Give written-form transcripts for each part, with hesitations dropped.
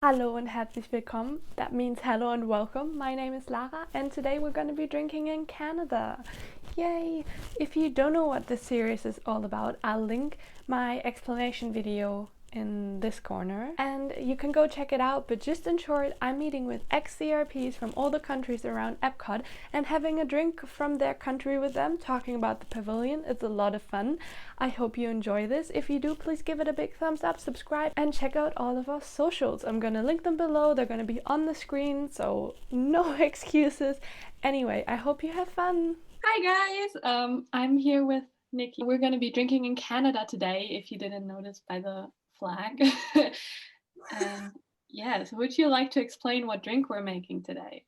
Hallo und herzlich willkommen. That means hello and welcome. My name is Lara, and today we're going to be drinking in Canada. Yay! If you don't know what this series is all about, I'll link my explanation video in this corner and you can go check it out. But just in short, I'm meeting with ex-CRPs from all the countries around Epcot and having a drink from their country with them, talking about the pavilion. It's a lot of fun. I hope you enjoy this. If you do, please give it a big thumbs up, subscribe, and check out all of our socials. I'm gonna link them below. They're gonna be on the screen, so no excuses. Anyway, I hope you have fun. Hi guys, I'm here with Nikki. We're going to be drinking in Canada today, if you didn't notice by the flag. And yes, would you like to explain what drink we're making today?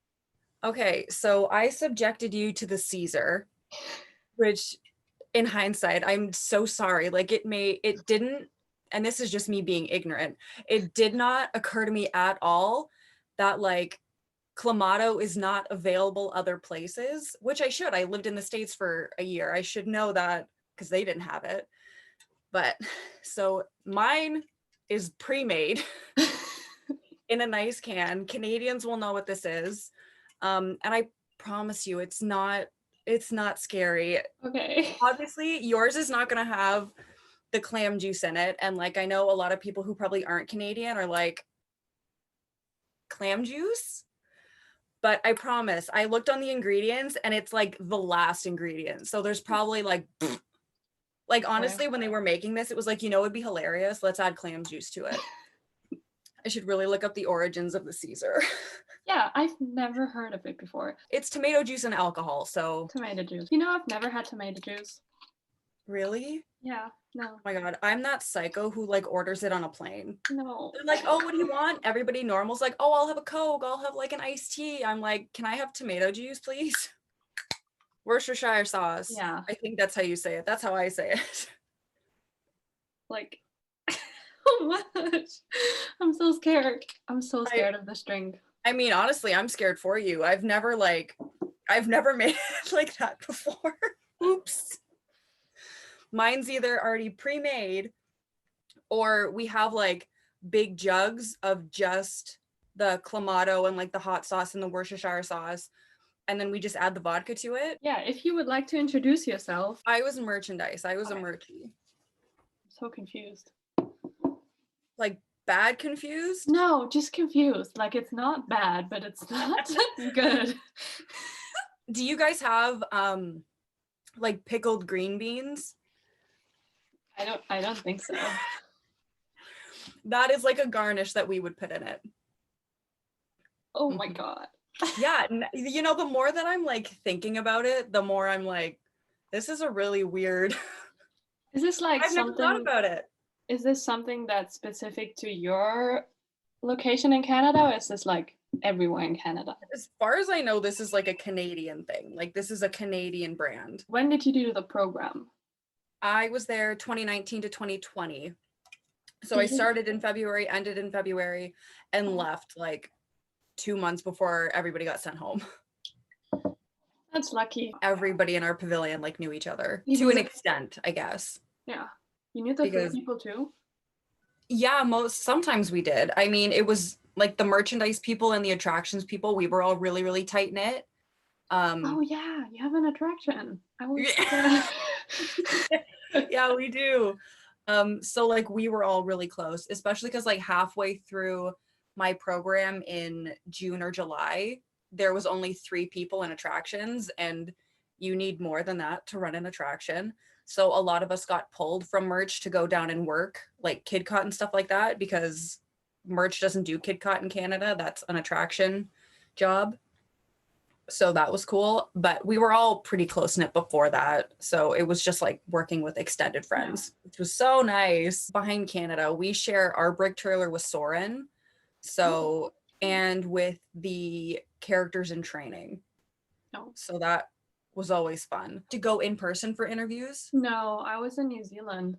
Okay, so I subjected you to the Caesar, which in hindsight, I'm so sorry. Like it didn't, and this is just me being ignorant. It did not occur to me at all that like Clamato is not available other places, which I should. I lived in the States for a year. I should know that because they didn't have it. But so mine is pre-made in a nice can. Canadians will know what this is. And I promise you, it's not scary. Okay. Obviously, yours is not going to have the clam juice in it. And like, I know a lot of people who probably aren't Canadian are like, clam juice? But I promise, I looked on the ingredients and it's like the last ingredient. So there's probably like honestly, when they were making this, it was like, it'd be hilarious. Let's add clam juice to it. I should really look up the origins of the Caesar. Yeah, I've never heard of it before. It's tomato juice and alcohol, so. Tomato juice. You know, I've never had tomato juice. Really? Yeah, no. Oh my God, I'm that psycho who like orders it on a plane. No. They're like, oh, what do you want? Everybody normal's like, oh, I'll have a Coke. I'll have like an iced tea. I'm like, can I have tomato juice, please? Worcestershire sauce. Yeah. I think that's how you say it. That's how I say it. Like, how much? I'm so scared. I'm so scared of this drink. I mean, honestly, I'm scared for you. I've never made it like that before. Oops. Mine's either already pre-made or we have like big jugs of just the Clamato and like the hot sauce and the Worcestershire sauce. And then we just add the vodka to it. Yeah, if you would like to introduce yourself. I was merchandise. I was Okay. a merchie. I'm so confused. Like bad confused? No, just confused. Like it's not bad, but it's not good. Do you guys have like pickled green beans? I don't think so. That is like a garnish that we would put in it. Oh my God. Yeah, the more that I'm like thinking about it, the more I'm like, this is a really weird. Is this like I've never thought about it. Is this something that's specific to your location in Canada, or is this like everywhere in Canada? As far as I know, this is like a Canadian thing. Like this is a Canadian brand. When did you do the program? I was there 2019 to 2020. So I started in February, ended in February, and left like 2 months before everybody got sent home. That's lucky. Everybody in our pavilion like knew each other to an extent, I guess. Yeah. You knew the food people too? Yeah, sometimes we did. I mean, it was like the merchandise people and the attractions people, we were all really, really tight knit. Oh yeah, you have an attraction. Yeah, we do. So like we were all really close, especially because like halfway through my program in June or July, there was only 3 people in attractions, and you need more than that to run an attraction. So a lot of us got pulled from merch to go down and work like KidCot and stuff like that, because merch doesn't do KidCot in Canada. That's an attraction job. So that was cool, but we were all pretty close knit before that. So it was just like working with extended friends, which was so nice. Behind Canada, we share our brick trailer with Soren. So, and with the characters in training. So that was always fun. To go in person for interviews? No, I was in New Zealand.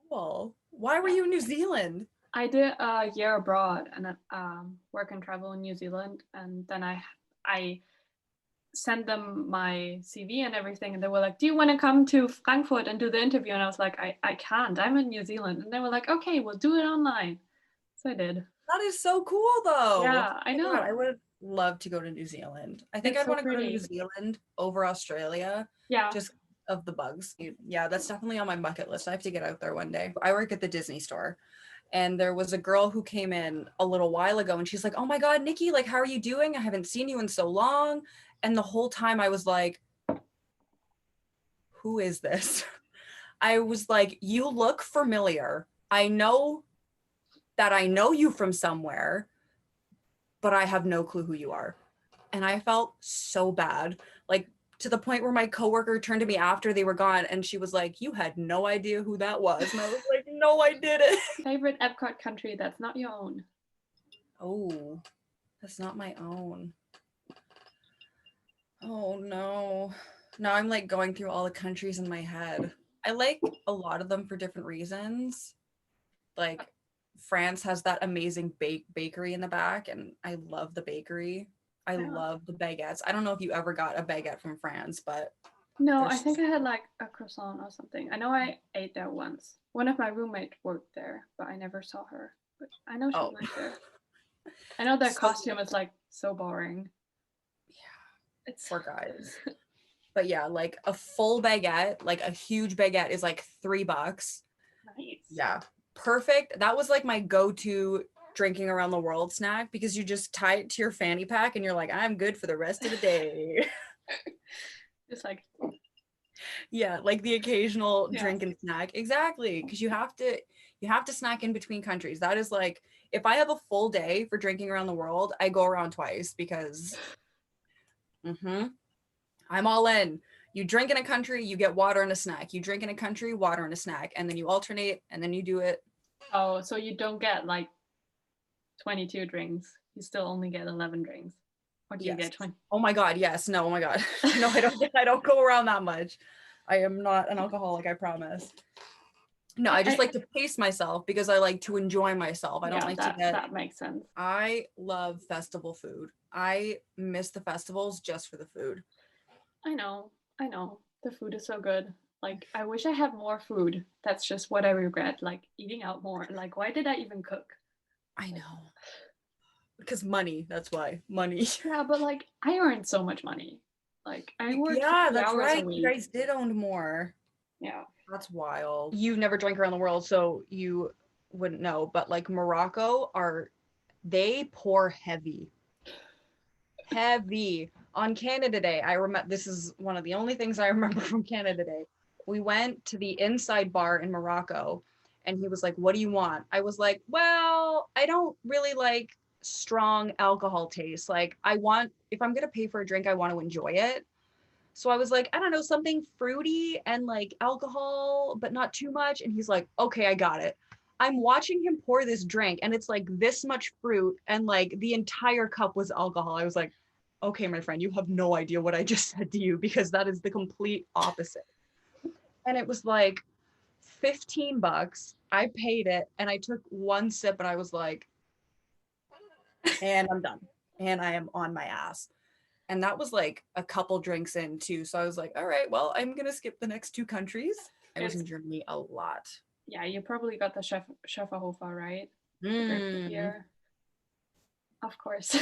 Cool. Why were you in New Zealand? I did a year abroad and work and travel in New Zealand, and then I sent them my CV and everything, and they were like, do you want to come to Frankfurt and do the interview? And I was like, I can't, I'm in New Zealand. And they were like, okay, we'll do it online. So I did. That is so cool though. Yeah, I know. God, I would love to go to New Zealand. I think It's I'd so want to go to pretty. New Zealand over Australia. Yeah. Just of the bugs. Yeah, that's definitely on my bucket list. I have to get out there one day. I work at the Disney store. And there was a girl who came in a little while ago and she's like, oh my God, Nikki, like, how are you doing? I haven't seen you in so long. And the whole time I was like, who is this? I was like, you look familiar. I know that I know you from somewhere, but I have no clue who you are. And I felt so bad, like to the point where my coworker turned to me after they were gone and she was like, you had no idea who that was. And I was like, no, I didn't. Favorite Epcot country that's not your own? Oh, that's not my own. Oh no. Now I'm like going through all the countries in my head. I like a lot of them for different reasons. Like France has that amazing bakery in the back and I love the bakery. I love the baguettes. I don't know if you ever got a baguette from France, but no, I think I had like a croissant or something. I know I ate there once. One of my roommates worked there, but I never saw her. But I know she worked there. I know their costume is like so boring. Yeah, it's for guys. But yeah, like a full baguette, like a huge baguette is like $3. Nice. Yeah, perfect. That was like my go-to drinking around the world snack because you just tie it to your fanny pack and you're like, I'm good for the rest of the day. It's like, yeah, like the occasional drink and snack. Exactly, because you have to snack in between countries. That is like, if I have a full day for drinking around the world, I go around twice because I'm all in. You drink in a country, you get water and a snack. You drink in a country, water and a snack, and then you alternate and then you do it. Oh, so you don't get like 22 drinks. You still only get 11 drinks. Or do you get 20? Oh my God, yes. No, oh my God. No, I don't go around that much. I am not an alcoholic, I promise. No, I just like to pace myself because I like to enjoy myself. I don't like to get... That makes sense. I love festival food. I miss the festivals just for the food. I know. The food is so good. Like, I wish I had more food. That's just what I regret, like eating out more. Like, why did I even cook? I know. Because money, that's why. Money. Yeah, but like I earned so much money. Like I worked 50 that's hours right. a week. You guys did own more. Yeah. That's wild. You never drank around the world, so you wouldn't know. But like Morocco they pour heavy. Heavy. On Canada Day, I remember, this is one of the only things I remember from Canada Day. We went to the inside bar in Morocco and he was like, what do you want? I was like, well, I don't really like strong alcohol taste. Like if I'm going to pay for a drink, I want to enjoy it. So I was like, I don't know, something fruity and like alcohol, but not too much. And he's like, okay, I got it. I'm watching him pour this drink and it's like this much fruit and like the entire cup was alcohol. I was like, okay, my friend, you have no idea what I just said to you because that is the complete opposite. And it was like $15. I paid it and I took one sip and I was like, and I'm done. And I am on my ass. And that was like a couple drinks in too. So I was like, all right, well, I'm going to skip the next 2 countries. I was in Germany a lot. Yeah, you probably got the Schäferhofer, right? Beer. Of course.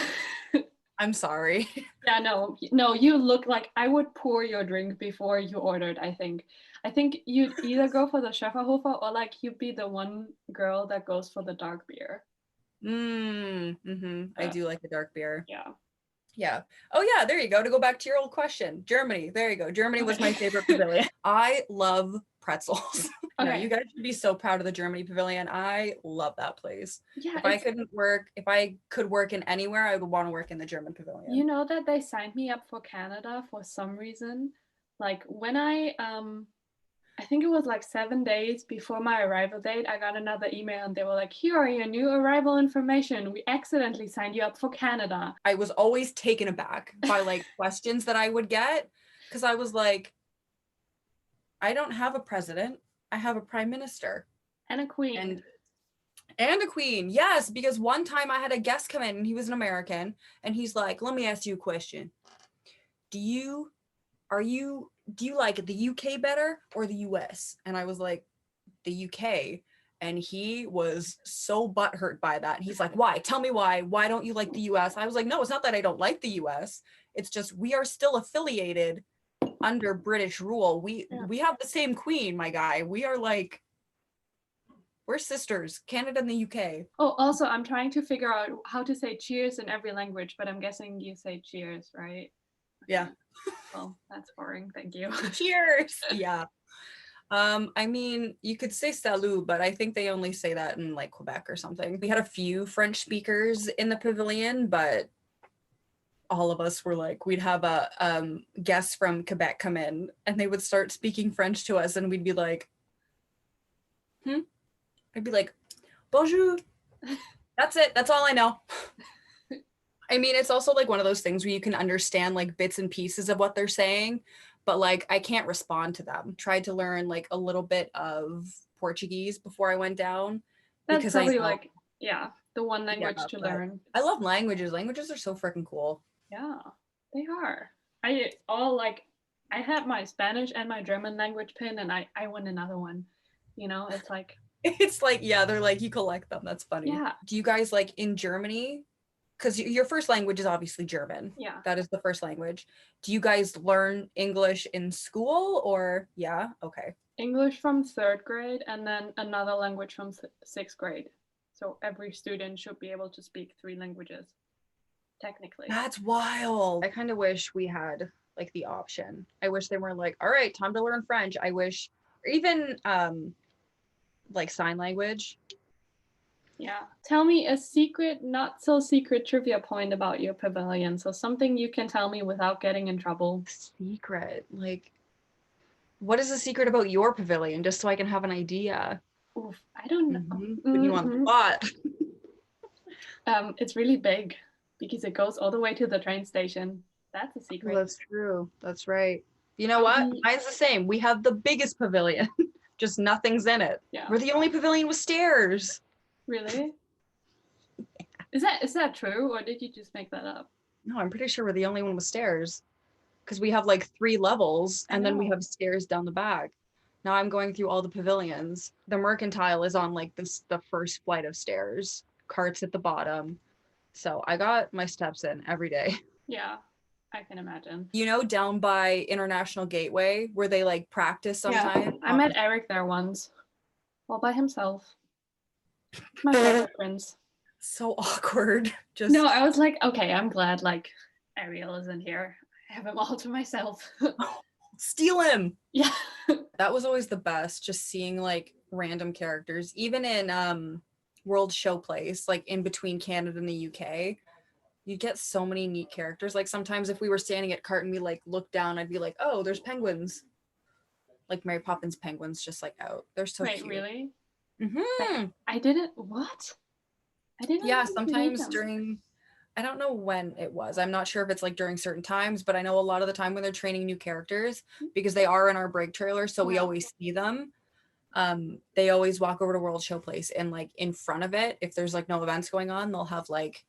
I'm sorry. Yeah, no, you look like I would pour your drink before you ordered, I think. I think you'd either go for the Schäferhofer or like you'd be the one girl that goes for the dark beer. I do like the dark beer. Yeah. Yeah. Oh yeah, there you go. To go back to your old question. Germany. There you go. Germany was my favorite pavilion. I love pretzels. Okay. No, you guys should be so proud of the Germany pavilion. I love that place. Yeah. If I could work in anywhere, I would want to work in the German pavilion. You know that they signed me up for Canada for some reason. Like when I think it was like 7 days before my arrival date, I got another email and they were like, here are your new arrival information. We accidentally signed you up for Canada. I was always taken aback by like questions that I would get because I was like, I don't have a president. I have a prime minister. And a queen. And a queen, yes, because one time I had a guest come in and he was an American and he's like, let me ask you a question. do you like the UK better or the US? And I was like, the UK. And he was so butthurt by that. And he's like, why? Tell me why. Why don't you like the US? I was like, no, it's not that I don't like the US. It's just we are still affiliated under British rule. We have the same queen, my guy. We are like, we're sisters, Canada and the UK. Oh, also, I'm trying to figure out how to say cheers in every language, but I'm guessing you say cheers, right? Yeah. Well, that's boring. Thank you. Cheers. Yeah. I mean, you could say salut, but I think they only say that in like Quebec or something. We had a few French speakers in the pavilion, but all of us were like, we'd have a guest from Quebec come in and they would start speaking French to us and we'd be like, I'd be like, bonjour. That's it. That's all I know. I mean, it's also like one of those things where you can understand like bits and pieces of what they're saying, but like I can't respond to them. Tried to learn like a little bit of Portuguese before I went down. That's because probably I know, like, the one language to learn. I love languages. Languages are so freaking cool. Yeah, they are. I had my Spanish and my German language pin and I won another one. You know, it's like, yeah, they're like, you collect them. That's funny. Yeah. Do you guys like in Germany? Because your first language is obviously German. Yeah. That is the first language. Do you guys learn English in school or? Yeah. Okay. English from 3rd grade and then another language from 6th grade. So every student should be able to speak 3 languages, technically. That's wild. I kind of wish we had like the option. I wish they weren't like, all right, time to learn French. I wish, or even like sign language. Yeah. Tell me a secret, not so secret trivia point about your pavilion. So something you can tell me without getting in trouble. Secret? Like, what is the secret about your pavilion? Just so I can have an idea. Oof, I don't know. Put you on the spot. It's really big because it goes all the way to the train station. That's a secret. Well, that's true. That's right. You know what? Mine's the same. We have the biggest pavilion, just nothing's in it. Yeah. We're the only pavilion with stairs. Really? Is that true, or did you just make that up? No, I'm pretty sure we're the only one with stairs, because we have like 3 levels, and then we have stairs down the back. Now I'm going through all the pavilions. The Mercantile is on like the first flight of stairs. Carts at the bottom. So I got my steps in every day. Yeah, I can imagine. You know, down by International Gateway, where they like practice sometimes. Yeah, I met Eric there once, all by himself. My favorite prince. So awkward. Just no, I was like, okay, I'm glad like Ariel isn't here. I have him all to myself. Steal him. Yeah. That was always the best, just seeing like random characters, even in World Showplace, like in between Canada and the UK. You get so many neat characters. Like sometimes if we were standing at cart and we like look down, I'd be like, oh, there's penguins. Like Mary Poppins penguins just like out. They're so cute. Wait, really? Mm-hmm. I didn't, what? I didn't. Yeah, sometimes during, I don't know when it was. I'm not sure if it's like during certain times, but I know a lot of the time when they're training new characters, because they are in our break trailer, so we always see them. They always walk over to World Showplace and like in front of it, if there's like no events going on, they'll have like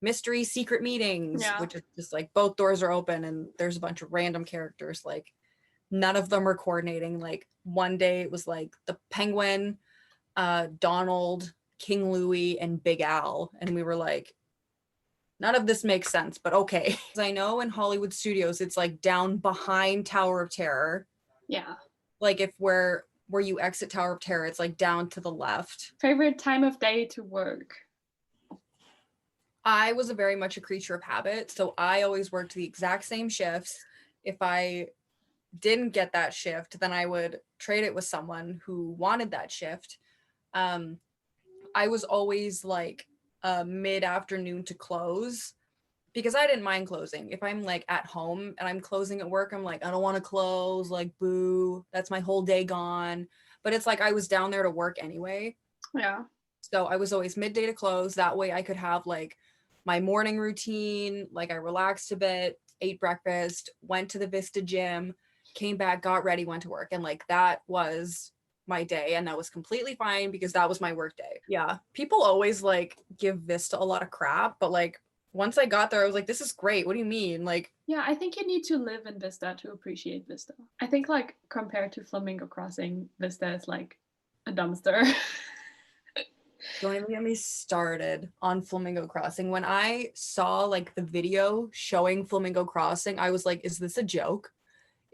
mystery secret meetings, which is just like both doors are open and there's a bunch of random characters. Like none of them are coordinating. Like one day it was like the Penguin, Donald, King Louie, and Big Al, and we were like, none of this makes sense, but okay. I know in Hollywood Studios it's like down behind Tower of Terror. Yeah. Like if where you exit Tower of Terror, it's like down to the left. Favorite time of day to work? I was very much a creature of habit, so I always worked the exact same shifts. If I didn't get that shift, then I would trade it with someone who wanted that shift. I was always like mid-afternoon to close, because I didn't mind closing. If I'm like at home and I'm closing at work, I'm like, I don't want to close, like boo, that's my whole day gone. But it's like I was down there to work anyway. Yeah. So I was always midday to close. That way I could have like my morning routine, like I relaxed a bit, ate breakfast, went to the Vista gym, came back, got ready, went to work. And like that was my day, and that was completely fine because that was my work day. Yeah. People always like give Vista a lot of crap, but like once I got there, I was like, this is great. What do you mean? Like Yeah, I think you need to live in Vista to appreciate Vista. I think like compared to Flamingo Crossing, Vista is like a dumpster. Don't even get me started on Flamingo Crossing. When I saw like the video showing Flamingo Crossing, I was like, is this a joke?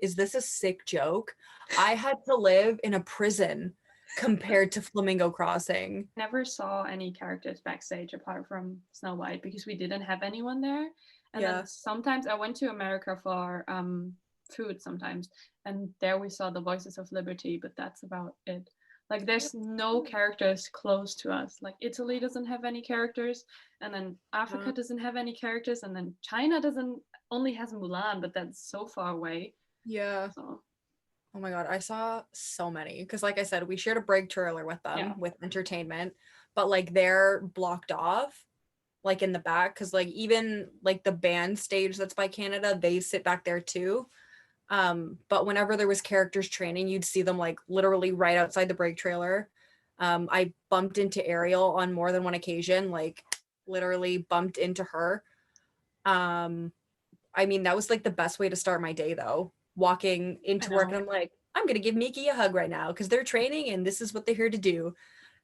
Is this a sick joke? I had to live in a prison compared to Flamingo Crossing. Never saw any characters backstage apart from Snow White because we didn't have anyone there. And Yeah. then sometimes I went to America for food sometimes, and there we saw the Voices of Liberty, but that's about it. Like there's no characters close to us. Like Italy doesn't have any characters, and then Africa doesn't have any characters, and then China doesn't only has Mulan, but that's so far away. Yeah. So Oh my God, I saw so many. Because like I said, we shared a break trailer with them, Yeah. with entertainment, but like they're blocked off, like in the back. Because like even like the band stage that's by Canada, they sit back there too. But whenever there was characters training, you'd see them like literally right outside the break trailer. I bumped into Ariel on more than one occasion, like literally bumped into her. I mean, that was like the best way to start my day though. Walking into work and I'm like, I'm gonna give Miki a hug right now because they're training and this is what they're here to do.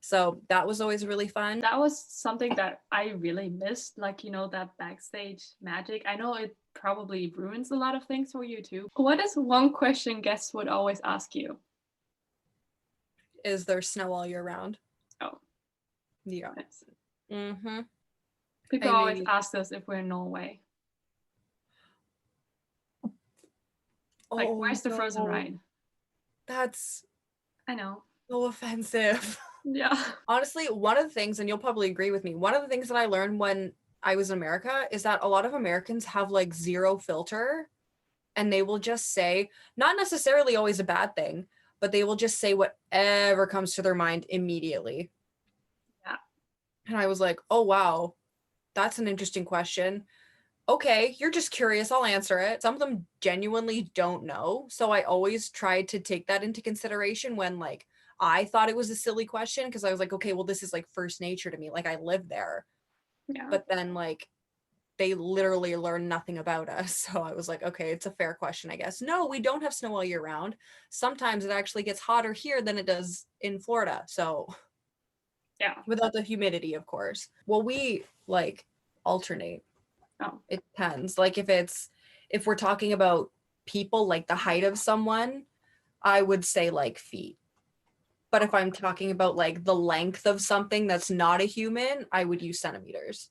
So that was always really fun. that was something that I really missed, like, you know, that backstage magic. I know it probably ruins a lot of things for you too. What is one question guests would always ask you? Is there snow all year round? Oh, Yeah. nice. Mm-hmm. People I always mean- ask us if we're in Norway. Like, where's the Frozen ride? That's I know. so offensive. Yeah. Honestly, one of the things, and you'll probably agree with me, one of the things that I learned when I was in America is that a lot of Americans have like zero filter and they will just say, not necessarily always a bad thing, but they will just say whatever comes to their mind immediately. Yeah. And I was like, oh, wow, that's an interesting question. Okay, you're just curious, I'll answer it. Some of them genuinely don't know. So I always tried to take that into consideration when like I thought it was a silly question because I was like, okay, well, this is like first nature to me. Like I live there. Yeah. But then like they literally learn nothing about us. So I was like, okay, it's a fair question, I guess. No, we don't have snow all year round. Sometimes it actually gets hotter here than it does in Florida. So Yeah. without the humidity, of course. Well, we like alternate. Oh. It depends. Like if we're talking about people, like the height of someone, I would say like feet. But if I'm talking about like the length of something that's not a human, I would use centimeters.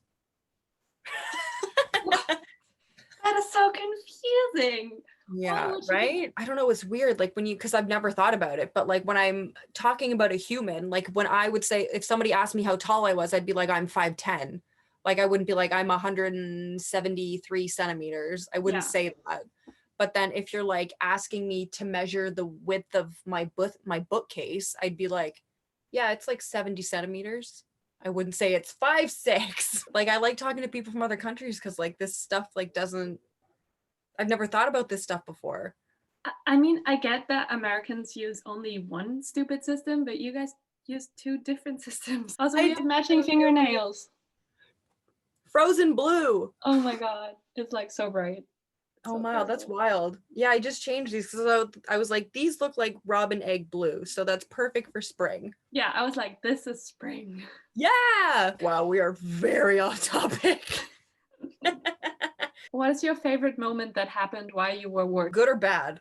That is so confusing. Yeah, would you do right? I don't know, it's weird like when you because I've never thought about it, but like when I'm talking about a human, like when I would say if somebody asked me how tall I was, I'd be like I'm 5'10". Like I wouldn't be like I'm 173 centimeters. I wouldn't Yeah. say that. But then if you're like asking me to measure the width of my bookcase, I'd be like, yeah, it's like 70 centimeters. I wouldn't say it's 5'6". Like I like talking to people from other countries because like this stuff like doesn't I've never thought about this stuff before. I mean, I get that Americans use only one stupid system, but you guys use two different systems. Also, we have matching fingernails. Frozen blue. Oh my god, it's like so bright. Oh So wow, that's adorable. wild. Yeah, I just changed these because I was like, these look like robin egg blue, so that's perfect for spring. Yeah, I was like, this is spring. Yeah. Wow, we are very off topic. What is your favorite moment that happened while you were working? Good or bad?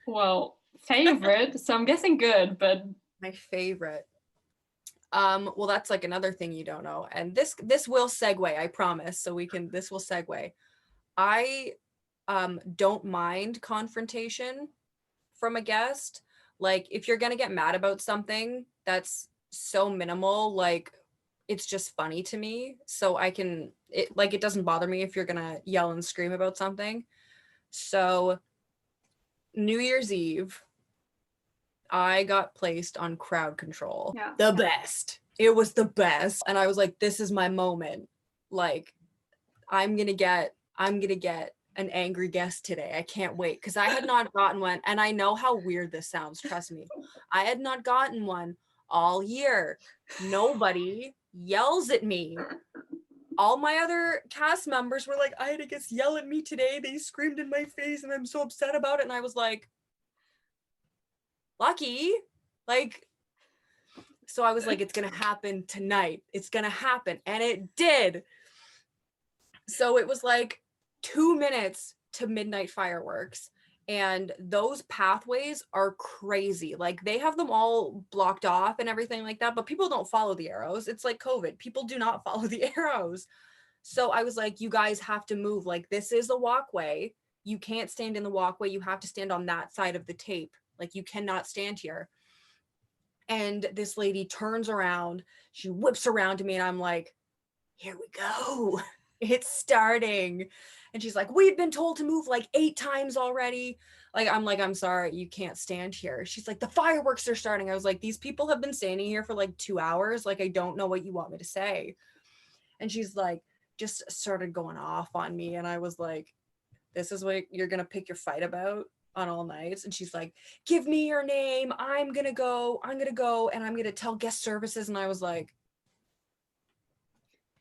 Well, favorite, so I'm guessing good, but My favorite. Well, that's like another thing you don't know, and this will segue, I promise. So this will segue. I don't mind confrontation from a guest. Like if you're gonna get mad about something that's so minimal, like it's just funny to me. So it doesn't bother me if you're gonna yell and scream about something. So New Year's Eve, I got placed on crowd control. Yeah. The best. It was the best. And I was like, this is my moment. Like, I'm gonna get an angry guest today. I can't wait. Because I had not gotten one. And I know how weird this sounds, trust me. I had not gotten one all year. Nobody yells at me. all my other cast members were like, Ida gets yell at me today. They screamed in my face and I'm so upset about it. And I was like, lucky. Like, so I was like, it's going to happen tonight. It's going to happen. And it did. So it was like 2 minutes to midnight fireworks. And those pathways are crazy. Like they have them all blocked off and everything like that, but people don't follow the arrows. It's like COVID. People do not follow the arrows. So I was like, you guys have to move. Like this is a walkway. You can't stand in the walkway. You have to stand on that side of the tape. Like you cannot stand here. And this lady turns around, she whips around to me and I'm like, here we go. It's starting. And she's like, we've been told to move like 8 times already. Like, I'm sorry, you can't stand here. She's like, the fireworks are starting. I was like, these people have been standing here for like 2 hours. Like, I don't know what you want me to say. And she's like, just started going off on me. And I was like, this is what you're going to pick your fight about on all nights? And she's like, give me your name. I'm going to go and I'm going to tell guest services. And I was like,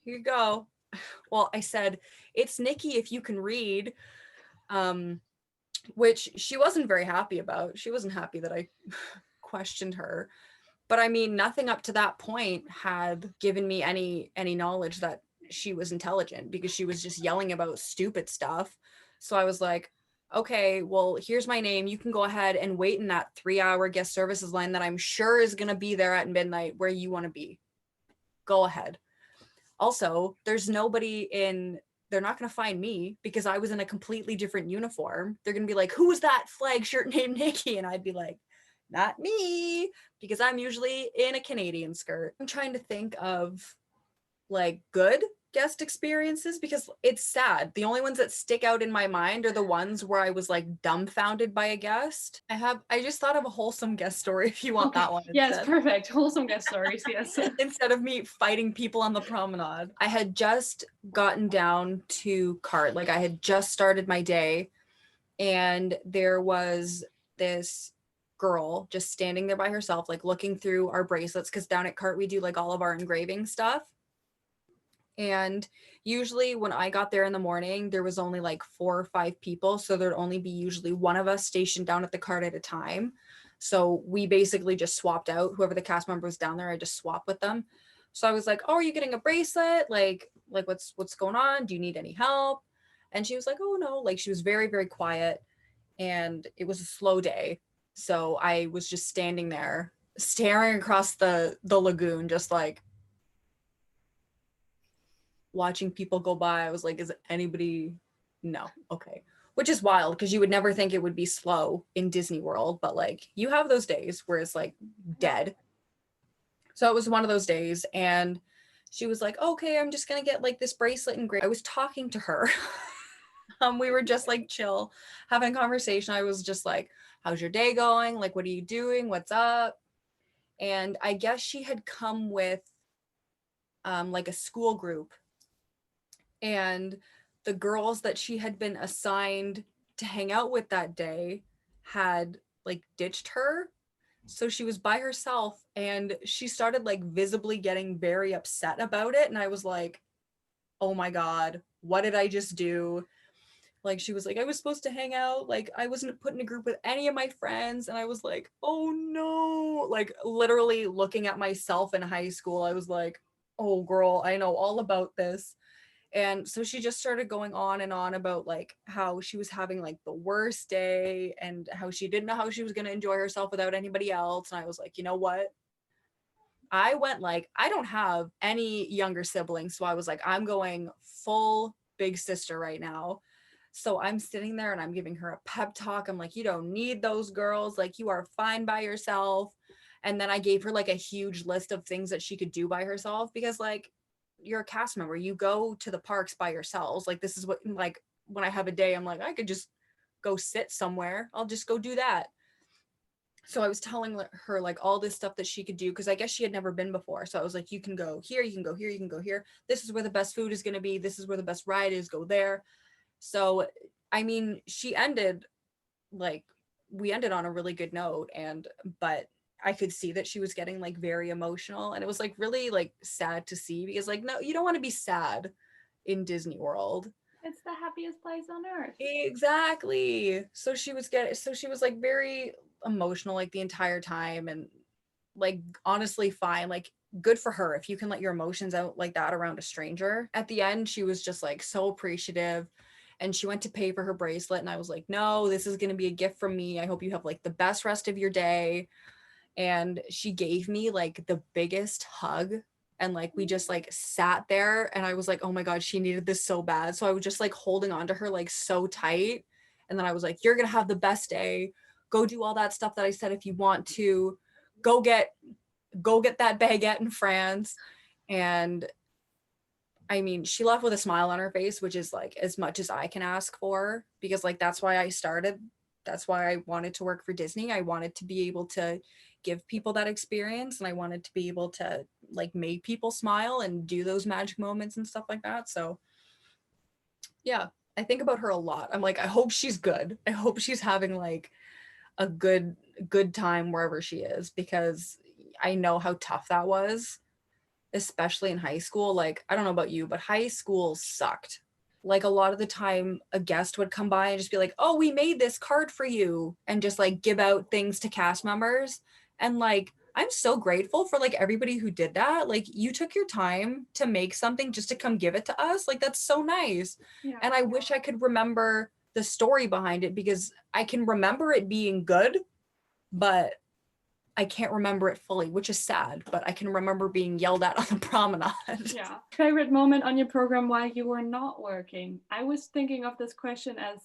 here you go. Well, I said, it's Nikki if you can read, which she wasn't very happy about. She wasn't happy that I questioned her. But I mean, nothing up to that point had given me any knowledge that she was intelligent, because she was just yelling about stupid stuff. So I was like, okay, well, here's my name. You can go ahead and wait in that 3-hour guest services line that I'm sure is going to be there at midnight where you want to be. Go ahead. Also, there's nobody they're not going to find me because I was in a completely different uniform. They're going to be like, who's that flag shirt named Nikki? And I'd be like, not me, because I'm usually in a Canadian skirt. I'm trying to think of like good guest experiences because it's sad. The only ones that stick out in my mind are the ones where I was like dumbfounded by a guest. I just thought of a wholesome guest story if you want that one instead. Yes, perfect. Wholesome guest stories, yes. Instead of me fighting people on the promenade. I had just gotten down to CART, like I had just started my day, and there was this girl just standing there by herself, like looking through our bracelets, because down at CART we do like all of our engraving stuff. And usually when I got there in the morning, there was only like 4 or 5 people. So there'd only be usually one of us stationed down at the CART at a time. So we basically just swapped out. Whoever the cast member was down there, I just swapped with them. So I was like, oh, are you getting a bracelet? Like what's going on? Do you need any help? And she was like, oh no, like she was very, very quiet. And it was a slow day. So I was just standing there staring across the lagoon, just like watching people go by. I was like, is anybody? No. Okay. Which is wild because you would never think it would be slow in Disney World, but like you have those days where it's like dead. So it was one of those days, and she was like, okay, I'm just gonna get like this bracelet and I was talking to her. We were just like chill, having a conversation. I was just like, how's your day going? Like, what are you doing? What's up? And I guess she had come with like a school group, and the girls that she had been assigned to hang out with that day had like ditched her. So she was by herself, and she started like visibly getting very upset about it. And I was like, oh my God, what did I just do? Like, she was like, I was supposed to hang out. Like, I wasn't put in a group with any of my friends. And I was like, oh no. Like, literally looking at myself in high school, I was like, oh girl, I know all about this. And so she just started going on and on about like how she was having like the worst day and how she didn't know how she was going to enjoy herself without anybody else. And I was like, you know what? I went like, I don't have any younger siblings. So I was like, I'm going full big sister right now. So I'm sitting there and I'm giving her a pep talk. I'm like, you don't need those girls. Like, you are fine by yourself. And then I gave her like a huge list of things that she could do by herself, because like, you're a cast member, you go to the parks by yourselves. Like, this is what, like, when I have a day, I'm like, I could just go sit somewhere. I'll just go do that. So I was telling her like all this stuff that she could do, because I guess she had never been before. So I was like, you can go here, you can go here, you can go here. This is where the best food is going to be. This is where the best ride is. Go there. So, I mean, we ended on a really good note, but I could see that she was getting like very emotional, and it was like really like sad to see, because like, no, you don't want to be sad. in Disney World. It's the happiest place on earth. Exactly. So she was like very emotional like the entire time, and like honestly fine, like good for her if you can let your emotions out like that around a stranger. At the end, she was just like so appreciative, and she went to pay for her bracelet, and I was like, no, this is going to be a gift from me. I hope you have like the best rest of your day. And she gave me like the biggest hug, and like we just like sat there, and I was like, oh my god, she needed this so bad. So I was just like holding on to her like so tight, and then I was like, you're gonna have the best day, go do all that stuff that I said. If you want to go get that baguette in France. And I mean, she left with a smile on her face, which is like as much as I can ask for, because like that's why I started. That's why I wanted to work for Disney. I wanted to be able to give people that experience, and I wanted to be able to like make people smile and do those magic moments and stuff like that. So yeah, I think about her a lot. I'm like, I hope she's good. I hope she's having like a good time wherever she is, because I know how tough that was, especially in high school. Like, I don't know about you, but high school sucked. Like a lot of the time a guest would come by and just be like, oh, we made this card for you, and just like give out things to cast members. And like, I'm so grateful for like everybody who did that. Like, you took your time to make something just to come give it to us. Like, that's so nice. Yeah. And I wish I could remember the story behind it, because I can remember it being good, but I can't remember it fully, which is sad, but I can remember being yelled at on the promenade. Yeah. Favorite moment on your program while you were not working? I was thinking of this question as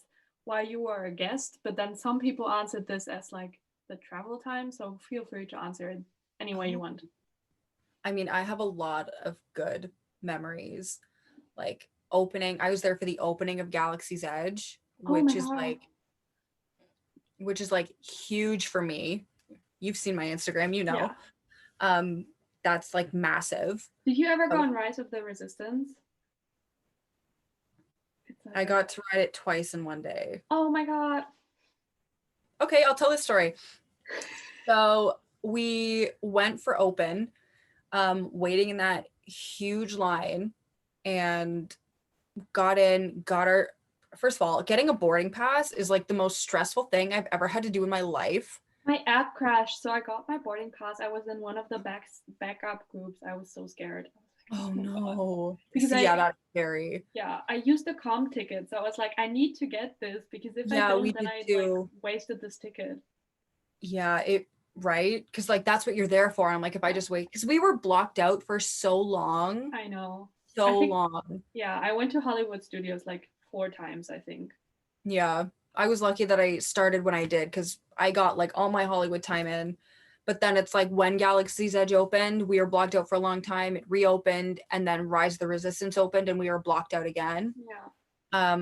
while you were a guest, but then some people answered this as like the travel time. So feel free to answer it any way you want. I mean, I have a lot of good memories. Like I was there for the opening of Galaxy's Edge, which is like huge for me. You've seen my Instagram, you know. Yeah. That's like massive. Did you ever go on Rise of the Resistance? Like I got to ride it twice in one day. Oh my god. Okay, I'll tell this story. So we went for open, waiting in that huge line, and first of all, getting a boarding pass is like the most stressful thing I've ever had to do in my life. My app crashed, so I got my boarding pass. I was in one of the backup groups. I was so scared. Oh no. Because that's scary. Yeah, I used the comp ticket, so I was like, I need to get this, because if I don't, then I like wasted this ticket. Yeah, right? Because like that's what you're there for. I'm like, if I just wait, because we were blocked out for so long. I know. So long. Yeah, I went to Hollywood Studios like 4 times, I think. Yeah, I was lucky that I started when I did, because I got like all my Hollywood time in. But then it's like when Galaxy's Edge opened, we were blocked out for a long time. It reopened, and then Rise of the Resistance opened, and we were blocked out again. Yeah.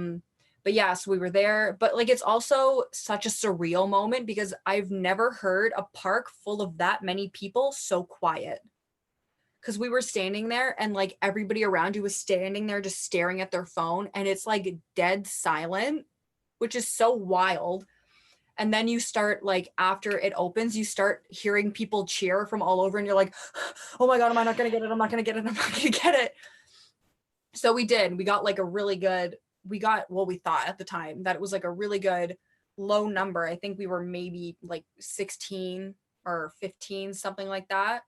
But yeah, so we were there. But like, it's also such a surreal moment, because I've never heard a park full of that many people so quiet. Because we were standing there, and like everybody around you was standing there just staring at their phone, and it's like dead silent, which is so wild. And then you start, like, after it opens, you start hearing people cheer from all over, and you're like, oh my god, am I not gonna get it? I'm not gonna get it. I'm not gonna get it. So we did. We got like a really good, we thought at the time that it was like a really good low number. I think we were maybe like 16 or 15, something like that.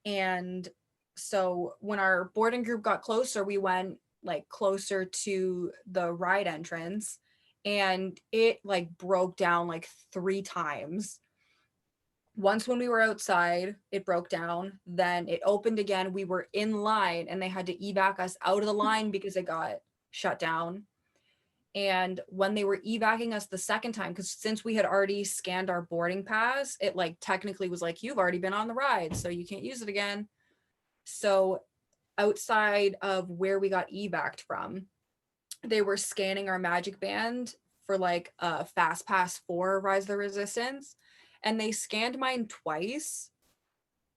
And so when our boarding group got closer, we went like closer to the ride entrance, and it like broke down like 3 times. Once when we were outside, it broke down. Then it opened again. We were in line, and they had to evac us out of the line because it got shut down. And when they were evacing us the second time, because since we had already scanned our boarding pass, it like technically was like, you've already been on the ride, so you can't use it again. So outside of where we got evac'd from, they were scanning our magic band for like a fast pass for Rise of the Resistance, and they scanned mine twice,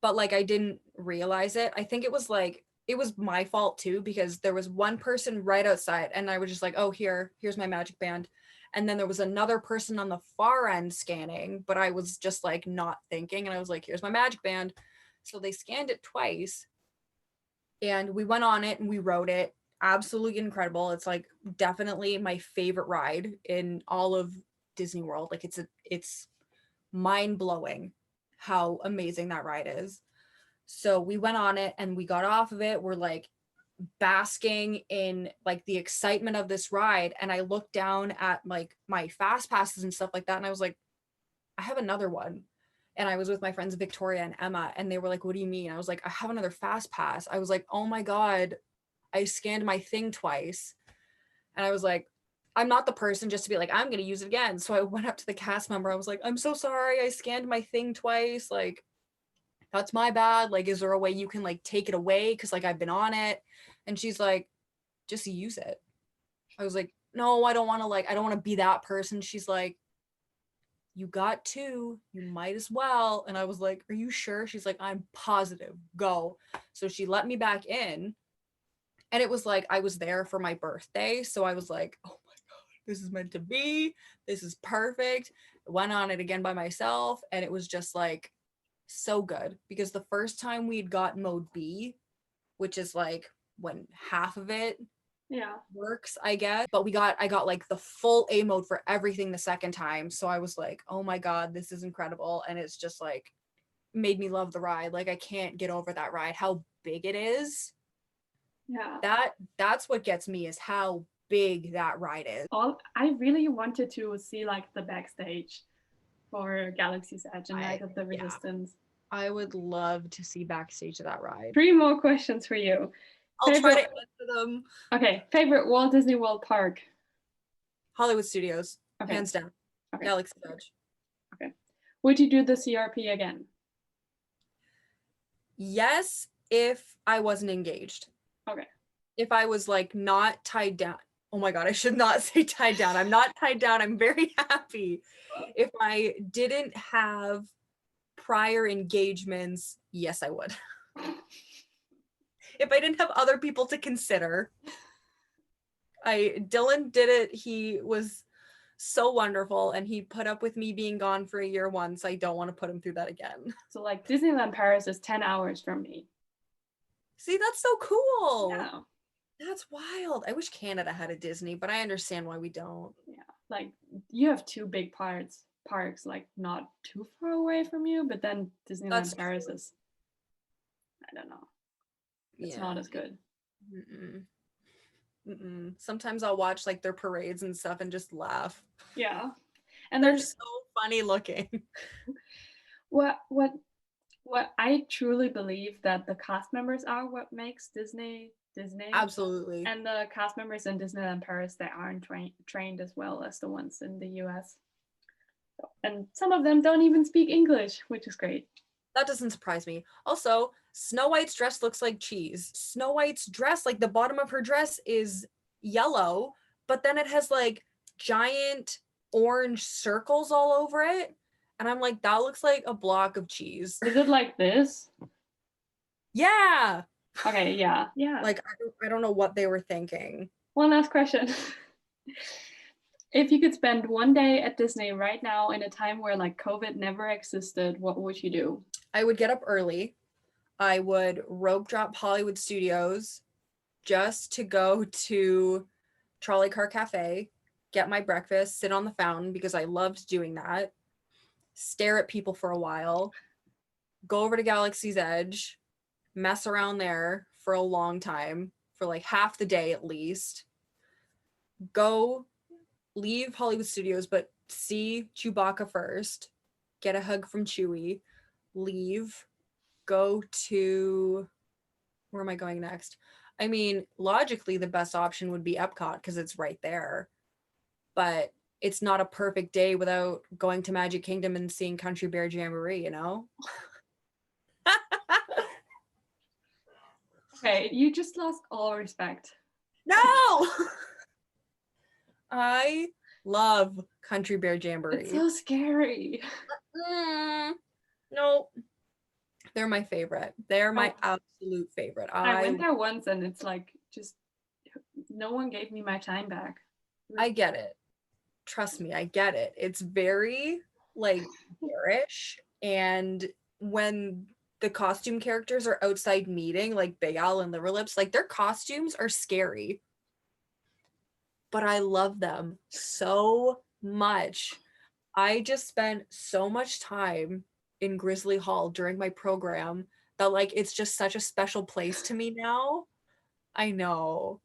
but like I didn't realize it. I think it was my fault too, because there was one person right outside, and I was just like, oh, here's my magic band. And then there was another person on the far end scanning, but I was just like not thinking, and I was like, here's my magic band. So they scanned it twice, and we went on it and we rode it. absolutely incredible. It's like definitely my favorite ride in all of Disney World. Like it's mind-blowing how amazing that ride is. So we went on it and we got off of it. We're like basking in like the excitement of this ride, and I looked down at like my fast passes and stuff like that, and I was like, I have another one. And I was with my friends Victoria and Emma, and they were like, what do you mean? I was like, I have another fast pass. I was like, oh my god, I scanned my thing twice. And I was like, I'm not the person just to be like, I'm gonna use it again. So I went up to the cast member. I was like, I'm so sorry, I scanned my thing twice, like that's my bad. Like, is there a way you can like take it away, because like I've been on it? And she's like, just use it. I was like, no, I don't want to, like, I don't want to be that person. She's like, you got two, you might as well. And I was like, are you sure? She's like, I'm positive, go. So she let me back in, and it was like I was there for my birthday, so I was like, oh my god, this is meant to be, this is perfect. I went on it again by myself, and it was just like so good, because the first time we'd got mode B, which is like when half of it works, I guess. But I got like the full A mode for everything the second time. So I was like, oh my god, this is incredible. And it's just like made me love the ride. Like I can't get over that ride, how big it is. Yeah. That's what gets me, is how big that ride is. I really wanted to see like the backstage for Galaxy's Edge and Night of the Resistance. I would love to see backstage of that ride. 3 more questions for you. I'll try to answer them. Okay, favorite Walt Disney World park? Hollywood Studios, okay. Hands down. Okay. Galaxy's Edge. Okay. Would you do the CRP again? Yes, if I wasn't engaged. Okay. If I was like not tied down. Oh my god, I should not say tied down. I'm not tied down. I'm very happy. If I didn't have prior engagements, yes, I would. If I didn't have other people to consider. Dylan did it. He was so wonderful, and he put up with me being gone for a year once. I don't want to put him through that again. So like Disneyland Paris is 10 hours from me. See, that's so cool. Yeah. That's wild. I wish Canada had a Disney, but I understand why we don't. Yeah, like you have 2 big parks like not too far away from you, but then Disneyland Paris is, I don't know, it's not as good. Sometimes I'll watch like their parades and stuff and just laugh. Yeah, and they're so funny looking. What I truly believe that the cast members are what makes Disney. Absolutely. And the cast members in Disneyland Paris, they aren't trained as well as the ones in the US. And some of them don't even speak English, which is great. That doesn't surprise me. Also, Snow White's dress looks like cheese. Snow White's dress, like the bottom of her dress is yellow, but then it has like giant orange circles all over it. And I'm like, that looks like a block of cheese. Is it like this? Yeah. Okay, yeah. Like, I don't know what they were thinking. One last question. If you could spend one day at Disney right now in a time where like COVID never existed, what would you do? I would get up early. I would rope drop Hollywood Studios just to go to Trolley Car Cafe, get my breakfast, sit on the fountain because I loved doing that, stare at people for a while, go over to Galaxy's Edge, mess around there for a long time, for like half the day at least, leave Hollywood Studios, but see Chewbacca first, get a hug from Chewie, leave, go to, where am I going next? I mean, logically, the best option would be Epcot because it's right there, but it's not a perfect day without going to Magic Kingdom and seeing Country Bear Jamboree, you know? Okay, you just lost all respect. No! I love Country Bear Jamboree. It's so scary. No, they're my favorite. They're my absolute favorite. I went there once and it's like, just no one gave me my time back. I get it. Trust me, I get it. It's very like bearish, and when the costume characters are outside meeting, like Big Al and Liverlips, like their costumes are scary. But I love them so much. I just spent so much time in Grizzly Hall during my program that like it's just such a special place to me now. I know.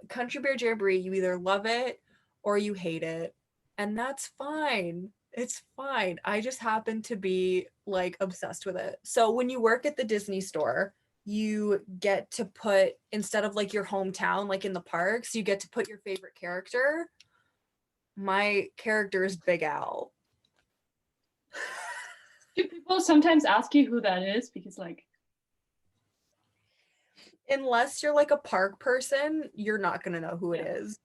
Country Bear Jamboree, you either love it or you hate it. And that's fine. It's fine. I just happen to be like obsessed with it. So when you work at the Disney store, you get to put, instead of like your hometown, like in the parks, you get to put your favorite character. My character is Big Al. Do people sometimes ask you who that is? Because like, Unless you're like a park person, you're not gonna know who it is.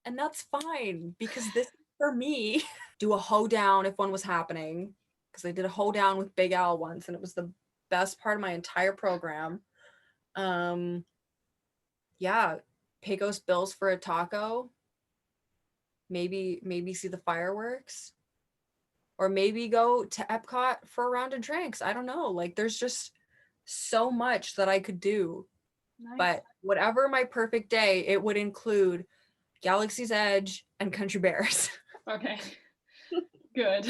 And that's fine, because this is for me. Do a hoedown if one was happening, because I did a hoedown with Big Al once and it was the best part of my entire program. Yeah, Pecos Bills for a taco. Maybe see the fireworks, or maybe go to Epcot for a round of drinks. I don't know. Like there's just so much that I could do. nice. But whatever my perfect day, it would include Galaxy's Edge and Country Bears. Okay, good.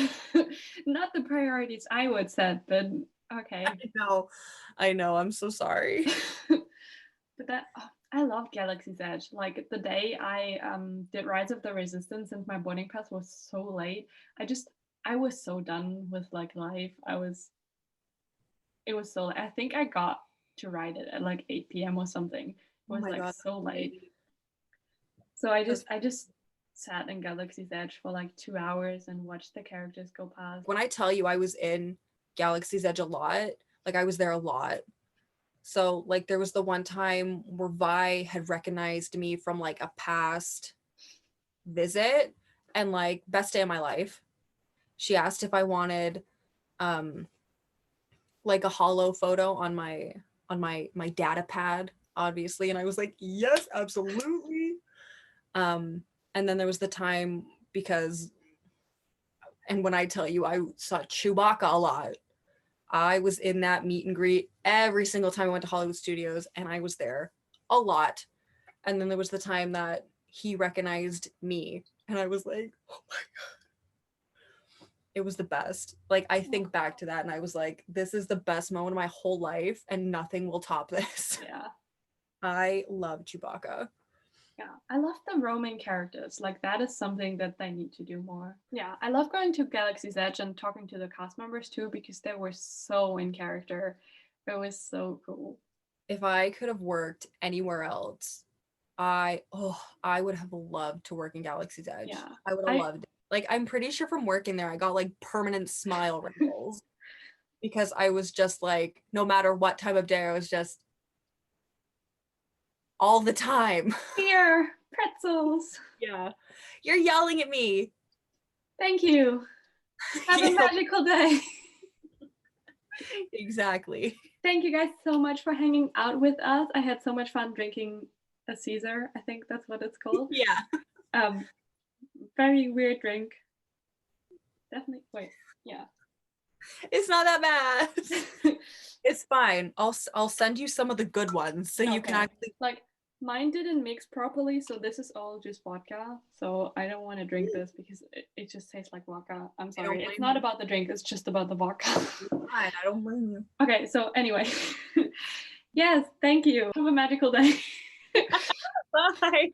Not the priorities I would set, but okay. I know. I'm so sorry. But that I love Galaxy's Edge. Like the day I did Rise of the Resistance and my boarding pass was so late. I was so done with like life. It was so late. I think I got to ride it at like 8 p.m. or something. It was like God. so late. So I just sat in Galaxy's Edge for like 2 hours and watched the characters go past. When I tell you I was in Galaxy's Edge a lot, like I was there a lot. So like there was the one time where Vi had recognized me from like a past visit, and like best day of my life. She asked if I wanted like a hollow photo on my data pad, obviously, and I was like, yes, absolutely. And then there was the time and when I tell you I saw Chewbacca a lot, I was in that meet and greet every single time I went to Hollywood Studios, and I was there a lot. And then there was the time that he recognized me, and I was like, oh my God. It was the best. Like, I think back to that, and I was like, this is the best moment of my whole life, and nothing will top this. Yeah. I love Chewbacca. Yeah, I love the roaming characters. Like that is something that they need to do more. Yeah, I love going to Galaxy's Edge and talking to the cast members too, because they were so in character. It was so cool. If I could have worked anywhere else, I would have loved to work in Galaxy's Edge. Yeah, I would have loved it. Like, I'm pretty sure from working there, I got like permanent smile wrinkles because I was just like, no matter what time of day, I was just all the time. Here, pretzels. Yeah. You're yelling at me. Thank you. Have a magical day. Exactly. Thank you guys so much for hanging out with us. I had so much fun drinking a Caesar. I think that's what it's called. Yeah. Very weird drink. Definitely. Wait. Yeah. It's not that bad. It's fine. I'll send you some of the good ones so you can actually like. Mine didn't mix properly, so this is all just vodka. So I don't want to drink this because it just tastes like vodka. I'm sorry. It's not about the drink. It's just about the vodka. Fine, I don't blame you. Okay, so anyway. Yes, thank you. Have a magical day. Bye.